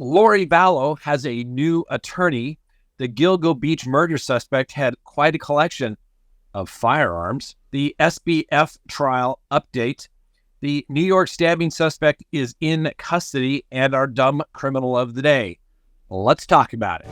Lori Vallow has a new attorney. The Gilgo Beach murder suspect had quite a collection of firearms. The SBF Trial update. The New York stabbing suspect is in custody, and our dumb criminal of the day. Let's talk about it.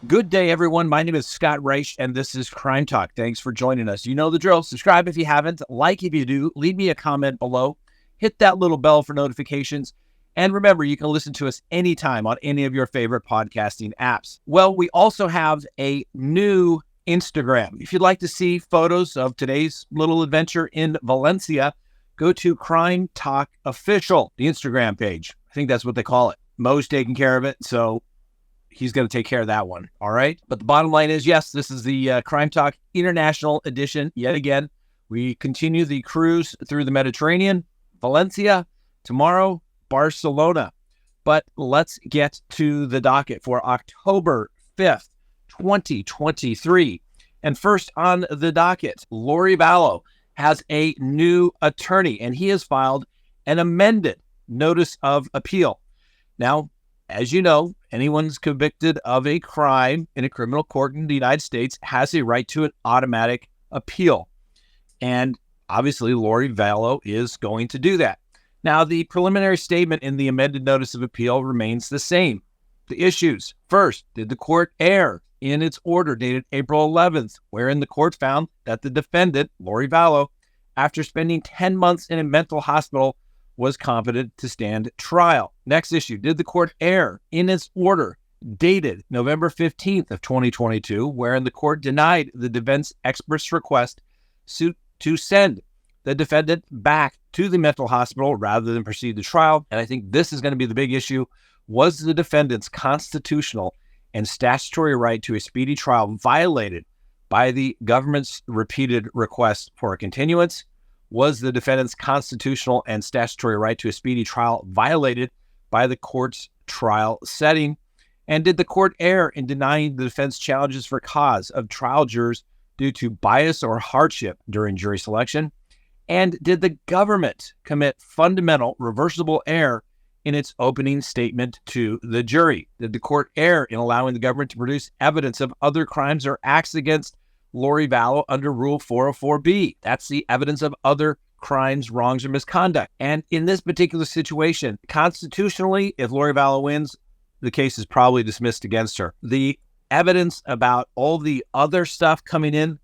Good day, everyone. My name is Scott Reich, and this is Crime Talk. Thanks for joining us. You know the drill. Subscribe if you haven't. Like if you do. Leave me a comment below. Hit that little bell for notifications. And remember, you can listen to us anytime on any of your favorite podcasting apps. Well, we also have a new Instagram. If you'd like to see photos of today's little adventure in Valencia, go to CrimeTalk Official, the Instagram page. I think that's what they call it. Mo's taking care of it, so he's going to take care of that one, all right? But the bottom line is, yes, this is the Crime Talk International Edition. Yet again, we continue the cruise through the Mediterranean, Valencia, tomorrow, Barcelona. But let's get to the docket for October 5th, 2023. And first on the docket, Lori Vallow has a new attorney, and he has filed an amended notice of appeal. Now, as you know, anyone who's convicted of a crime in a criminal court in the United States has a right to an automatic appeal. And obviously, Lori Vallow is going to do that. Now, the preliminary statement in the amended notice of appeal remains the same. The issues. First, did the court err in its order dated April 11th, wherein the court found that the defendant, Lori Vallow, after spending 10 months in a mental hospital, was competent to stand trial? Next issue, did the court err in its order dated November 15th of 2022, wherein the court denied the defense expert's request to send the defendant back to the mental hospital rather than proceed to trial? And I think this is going to be the big issue. Was the defendant's constitutional and statutory right to a speedy trial violated by the government's repeated request for a continuance? Was the defendant's constitutional and statutory right to a speedy trial violated by the court's trial setting? And did the court err in denying the defense challenges for cause of trial jurors due to bias or hardship during jury selection? And did the government commit fundamental reversible error in its opening statement to the jury? Did the court err in allowing the government to produce evidence of other crimes or acts against Lori Vallow under Rule 404B? That's the evidence of other crimes, wrongs, or misconduct. And in this particular situation, constitutionally, if Lori Vallow wins, the case is probably dismissed against her. The evidence about all the other stuff coming in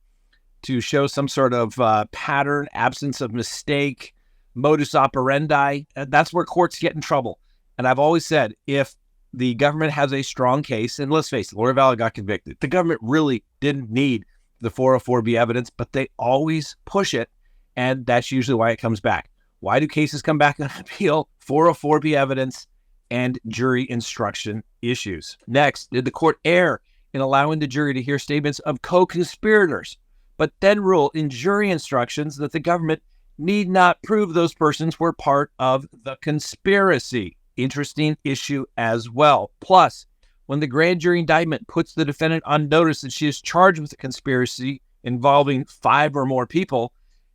to show some sort of pattern, absence of mistake, modus operandi, that's where courts get in trouble. And I've always said, if the government has a strong case, and let's face it, Lori Vallow got convicted, the government really didn't need the 404B evidence, but they always push it, and that's usually why it comes back. Why do cases come back on appeal? 404B evidence and jury instruction issues. Next, did the court err in allowing the jury to hear statements of co-conspirators, but then rule in jury instructions that the government need not prove those persons were part of the conspiracy? Interesting issue as well. Plus, when the grand jury indictment puts the defendant on notice that she is charged with a conspiracy involving 5 or more people,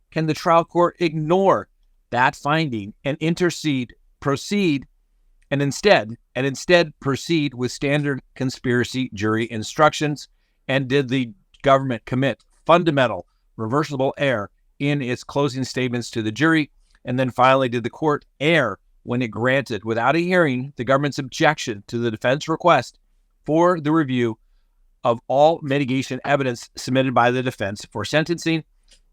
can the trial court ignore that finding and proceed with standard conspiracy jury instructions? And did the government commit fundamental reversible error in its closing statements to the jury? And then finally, did the court err when it granted, without a hearing, the government's objection to the defense request for the review of all mitigation evidence submitted by the defense for sentencing?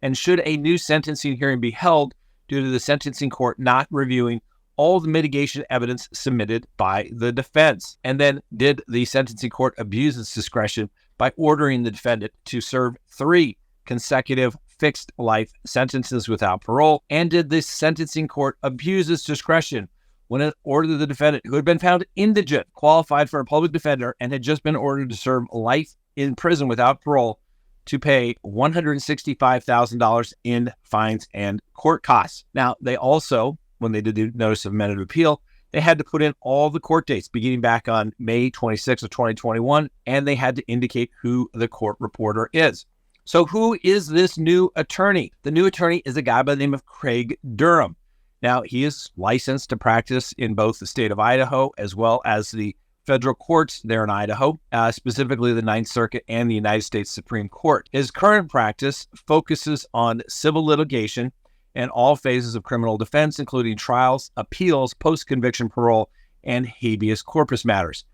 And should a new sentencing hearing be held due to the sentencing court not reviewing all the mitigation evidence submitted by the defense? And then, did the sentencing court abuse its discretion by ordering the defendant to serve 3 consecutive fixed life sentences without parole? And did the sentencing court abuse its discretion when it ordered the defendant, who had been found indigent, qualified for a public defender, and had just been ordered to serve life in prison without parole, to pay $165,000 in fines and court costs? Now, they also, when they did the notice of amended appeal, they had to put in all the court dates beginning back on May 26th of 2021, and they had to indicate who the court reporter is. So who is this new attorney? The new attorney is a guy by the name of Craig Durham. Now, he is licensed to practice in both the state of Idaho as well as the federal courts there in Idaho, specifically the Ninth Circuit and the United States Supreme Court. His current practice focuses on civil litigation and all phases of criminal defense, including trials, appeals, post-conviction parole, and habeas corpus matters.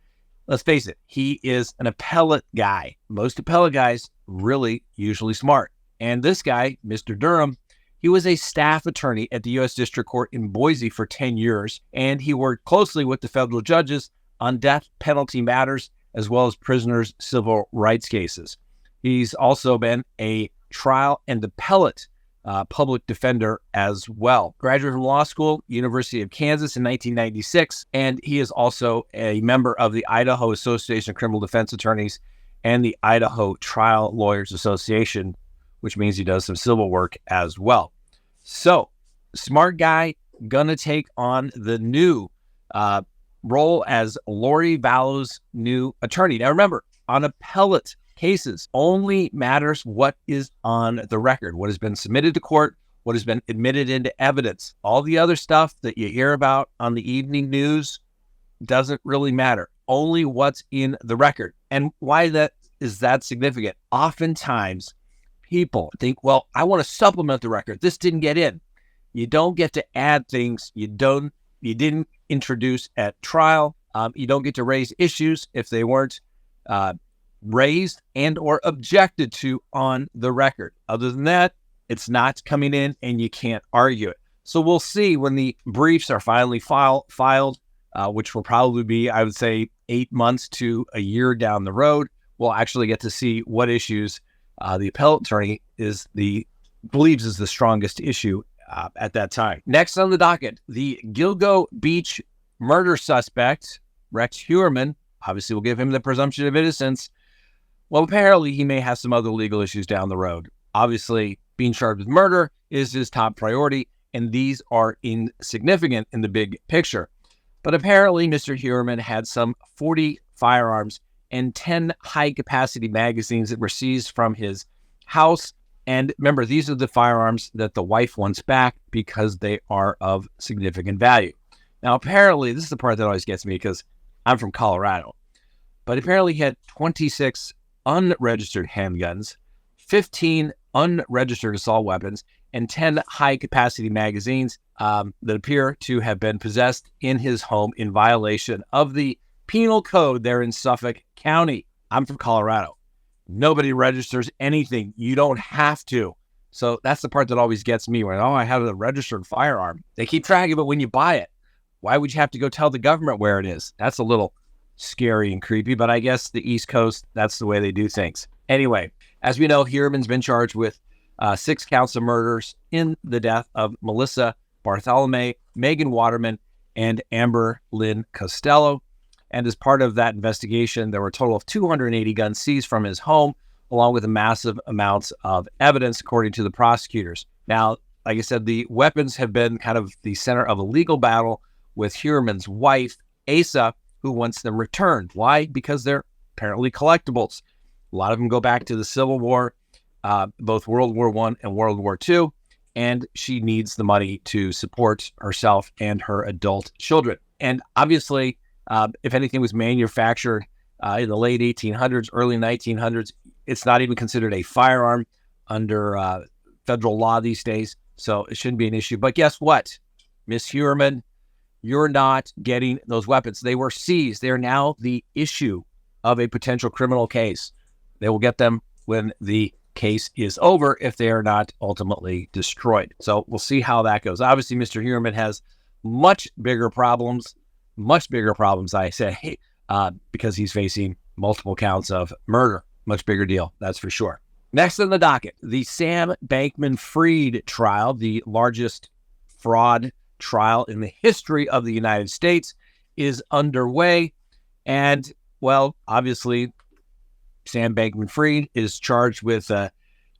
Let's face it, he is an appellate guy. Most appellate guys really usually smart. And this guy, Mr. Durham, he was a staff attorney at the U.S. District Court in Boise for 10 years, and he worked closely with the federal judges on death penalty matters as well as prisoners' civil rights cases. He's also been a trial and appellate public defender as well. Graduate from law school, University of Kansas in 1996, and he is also a member of the Idaho Association of Criminal Defense Attorneys and the Idaho Trial Lawyers Association, which means he does some civil work as well. So, smart guy, gonna take on the new role as Lori Vallow's new attorney. Now remember, on appellate cases, only matters what is on the record, what has been submitted to court, what has been admitted into evidence. All the other stuff that you hear about on the evening news doesn't really matter. Only what's in the record. And why that is that significant? Oftentimes, people think, well, I want to supplement the record. This didn't get in. You don't get to add things you didn't introduce at trial. You don't get to raise issues if they weren't raised and or objected to on the record. Other than that, it's not coming in and you can't argue it. So we'll see when the briefs are finally filed, which will probably be, I would say, 8 months to a year down the road. We'll actually get to see what issues the appellate attorney believes is the strongest issue at that time. Next on the docket, the Gilgo Beach murder suspect, Rex Heuermann. Obviously, we'll give him the presumption of innocence. Well, apparently, he may have some other legal issues down the road. Obviously, being charged with murder is his top priority, and these are insignificant in the big picture. But apparently, Mr. Heuermann had some 40 firearms and 10 high-capacity magazines that were seized from his house. And remember, these are the firearms that the wife wants back because they are of significant value. Now, apparently, this is the part that always gets me because I'm from Colorado. But apparently, he had 26 unregistered handguns, 15 unregistered assault weapons, and 10 high-capacity magazines that appear to have been possessed in his home in violation of the penal code there in Suffolk County. I'm from Colorado. Nobody registers anything. You don't have to. So that's the part that always gets me when, I have a registered firearm. They keep track of it when you buy it. Why would you have to go tell the government where it is? That's a little scary and creepy, but I guess the East Coast, that's the way they do things. Anyway, as we know, Heuermann's been charged with 6 counts of murders in the death of Melissa Bartholomew, Megan Waterman, and Amber Lynn Costello. And as part of that investigation, there were a total of 280 guns seized from his home, along with massive amounts of evidence, according to the prosecutors. Now, like I said, the weapons have been kind of the center of a legal battle with Heuermann's wife, Asa, who wants them returned. Why? Because they're apparently collectibles. A lot of them go back to the Civil War, both World War I and World War II, and she needs the money to support herself and her adult children. And obviously, if anything was manufactured in the late 1800s, early 1900s, it's not even considered a firearm under federal law these days, so it shouldn't be an issue. But guess what, Miss Heuermann? You're not getting those weapons. They were seized. They are now the issue of a potential criminal case. They will get them when the case is over if they are not ultimately destroyed. So we'll see how that goes. Obviously, Mr. Heuermann has much bigger problems, I say, because he's facing multiple counts of murder. Much bigger deal, that's for sure. Next on the docket, the Sam Bankman-Fried trial, the largest fraud trial in the history of the United States, is underway. And, well, obviously, Sam Bankman-Fried is charged with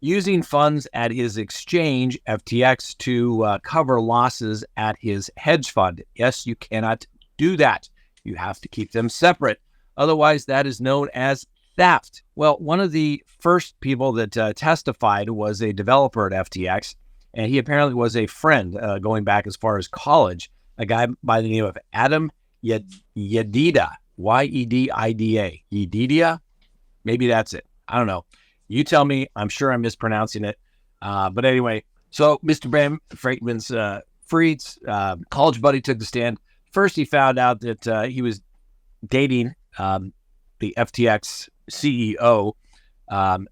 using funds at his exchange, FTX, to cover losses at his hedge fund. Yes, you cannot do that. You have to keep them separate. Otherwise, that is known as theft. Well, one of the first people that testified was a developer at FTX, and he apparently was a friend going back as far as college, a guy by the name of Adam Yedida, Yedida. Yedida? Maybe that's it. I don't know. You tell me. I'm sure I'm mispronouncing it. But anyway, so Mr. Bram Friedman's Fried's college buddy took the stand. First, he found out that he was dating the FTX CEO,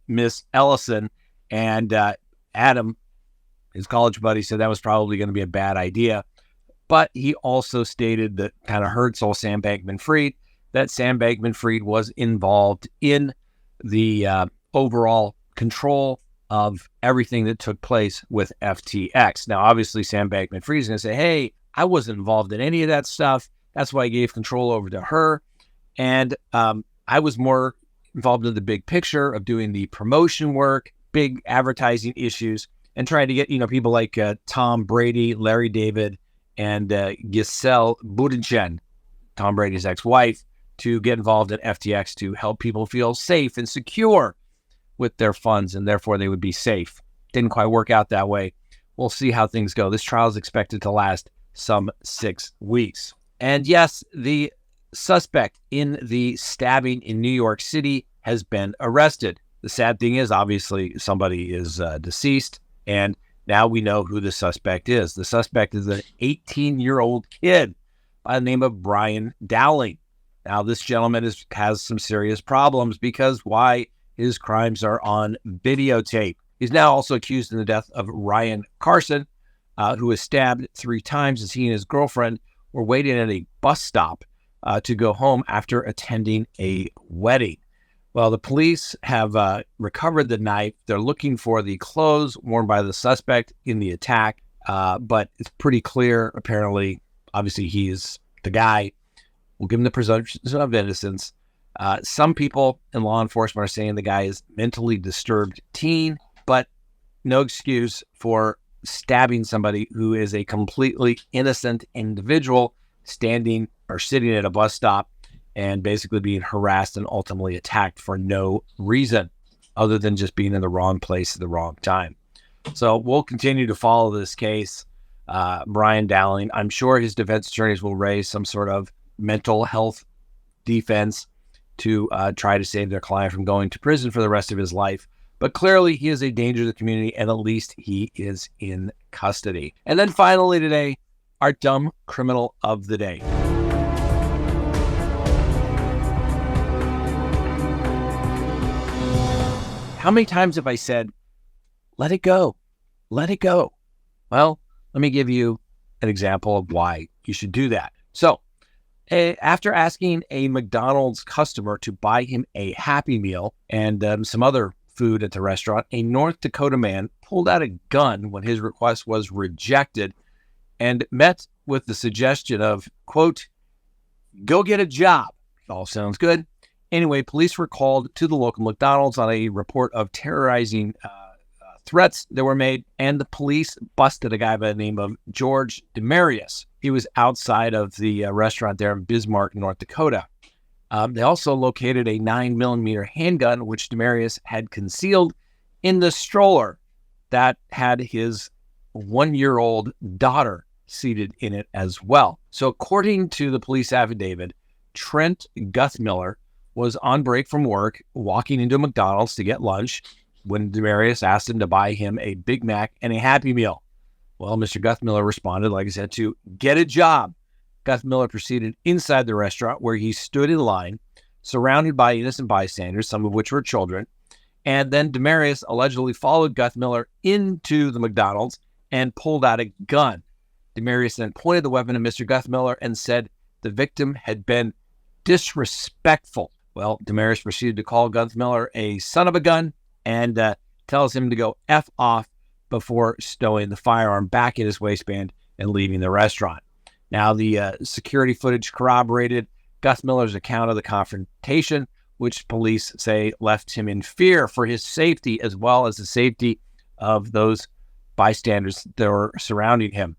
Miss Ellison, and Adam, his college buddy, said that was probably going to be a bad idea. But he also stated that kind of hurts old Sam Bankman-Fried, that Sam Bankman-Fried was involved in the overall control of everything that took place with FTX. Now, obviously, Sam Bankman-Fried is going to say, hey, I wasn't involved in any of that stuff. That's why I gave control over to her. And I was more involved in the big picture of doing the promotion work, big advertising issues, and trying to get, people like Tom Brady, Larry David, and Giselle Bundchen, Tom Brady's ex-wife, to get involved in FTX to help people feel safe and secure with their funds, and therefore they would be safe. Didn't quite work out that way. We'll see how things go. This trial is expected to last some 6 weeks. And yes, the suspect in the stabbing in New York City has been arrested. The sad thing is, obviously, somebody is deceased, and now we know who the suspect is. The suspect is an 18-year-old kid by the name of Brian Dowling. Now, this gentleman has some serious problems because why? His crimes are on videotape. He's now also accused in the death of Ryan Carson, who was stabbed 3 times as he and his girlfriend were waiting at a bus stop to go home after attending a wedding. Well, the police have recovered the knife. They're looking for the clothes worn by the suspect in the attack, but it's pretty clear, apparently, obviously he's the guy. We'll give him the presumption of innocence. Some people in law enforcement are saying the guy is mentally disturbed teen, but no excuse for stabbing somebody who is a completely innocent individual standing or sitting at a bus stop and basically being harassed and ultimately attacked for no reason other than just being in the wrong place at the wrong time. So we'll continue to follow this case. Brian Dowling, I'm sure his defense attorneys will raise some sort of mental health defense to try to save their client from going to prison for the rest of his life. But clearly he is a danger to the community, and at least he is in custody. And then finally today, our dumb criminal of the day. How many times have I said, let it go, let it go? Well, let me give you an example of why you should do that. So, after asking a McDonald's customer to buy him a Happy Meal and some other food at the restaurant, a North Dakota man pulled out a gun when his request was rejected and met with the suggestion of, quote, go get a job. All sounds good. Anyway, police were called to the local McDonald's on a report of terrorizing threats that were made, and the police busted a guy by the name of George Demarius. He was outside of the restaurant there in Bismarck, North Dakota. They also located a 9mm handgun, which Demarius had concealed in the stroller that had his 1-year-old daughter seated in it as well. So according to the police affidavit, Trent Guthmiller was on break from work, walking into McDonald's to get lunch when Demarius asked him to buy him a Big Mac and a Happy Meal. Well, Mr. Guthmiller responded, like I said, to get a job. Guthmiller proceeded inside the restaurant where he stood in line, surrounded by innocent bystanders, some of which were children. And then Demarius allegedly followed Guthmiller into the McDonald's and pulled out a gun. Demarius then pointed the weapon at Mr. Guthmiller and said the victim had been disrespectful. Well, Demarius proceeded to call Guthmiller a son of a gun and tells him to go F off before stowing the firearm back in his waistband and leaving the restaurant. Now, the security footage corroborated Guthmiller's account of the confrontation, which police say left him in fear for his safety as well as the safety of those bystanders that were surrounding him.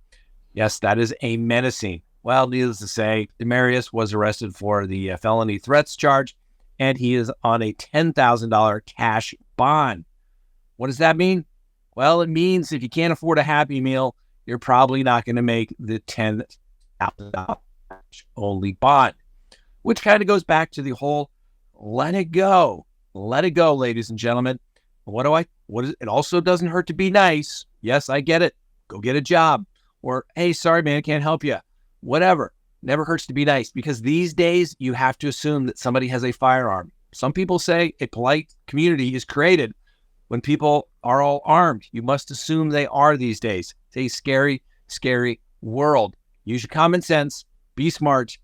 Yes, that is a menacing. Well, needless to say, Demarius was arrested for the felony threats charge and he is on a $10,000 cash bond. What does that mean? Well, it means if you can't afford a Happy Meal, you're probably not going to make the $10,000 only bond, which kind of goes back to the whole let it go. Let it go, ladies and gentlemen. It also doesn't hurt to be nice. Yes, I get it. Go get a job. Or, hey, sorry, man, can't help you. Whatever. Never hurts to be nice, because these days you have to assume that somebody has a firearm. Some people say a polite community is created when people are all armed. You must assume they are these days. It's a scary, scary world. Use your common sense. Be smart.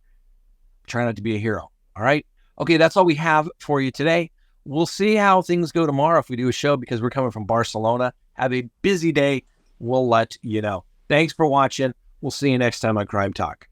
Try not to be a hero. All right? Okay, that's all we have for you today. We'll see how things go tomorrow if we do a show, because we're coming from Barcelona. Have a busy day. We'll let you know. Thanks for watching. We'll see you next time on Crime Talk.